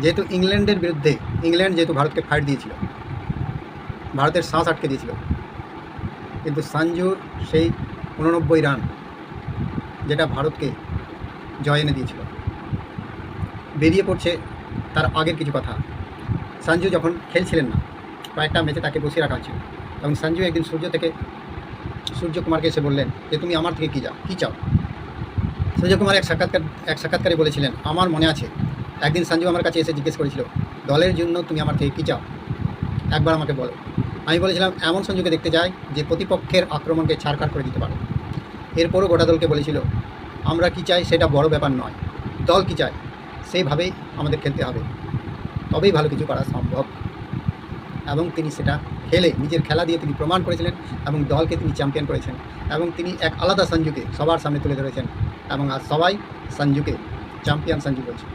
যেহেতু ইংল্যান্ডের বিরুদ্ধে ইংল্যান্ড যেহেতু ভারতকে ফাইট দিয়েছিল, ভারতের শ্বাস আটকে দিয়েছিল, কিন্তু সঞ্জুর সেই 89 রান যেটা ভারতকে জয় এনে দিয়েছিল। বেরিয়ে পড়ছে তার আগের কিছু কথা। সঞ্জু যখন খেলছিলেন না, কয়েকটা ম্যাচে তাকে বসিয়ে রাখা হয়েছিল, তখন সঞ্জু একদিন সূর্যকুমারকে এসে বললেন যে তুমি আমার থেকে কী চাও। সূর্যকুমার এক সাক্ষাৎকারে বলেছিলেন, আমার মনে আছে একদিন সঞ্জু আমার কাছে এসে জিজ্ঞেস করেছিল, দলের জন্য তুমি আমার থেকে কী চাও, একবার আমাকে বলো। আমি বলেছিলাম এমন সঞ্জুকে দেখতে চাই যে প্রতিপক্ষের আক্রমণকে ছাড়খাড় করে দিতে পারে। এরপরও গোটা দলকে বলেছিল, আমরা কী চাই সেটা বড় ব্যাপার নয়, দল কী চায় সেইভাবেই আমাদের খেলতে হবে, তবেই ভালো কিছু করা সম্ভব। এবং তিনি সেটা খেলে নিজের খেলা দিয়ে তিনি প্রমাণ করেছিলেন এবং দলকে তিনি চ্যাম্পিয়ন করেছেন এবং তিনি এক আলাদা সঞ্জুকে সবার সামনে তুলে ধরেছেন এবং আজ সবাই সঞ্জুকে চ্যাম্পিয়ন সঞ্জু বলছে।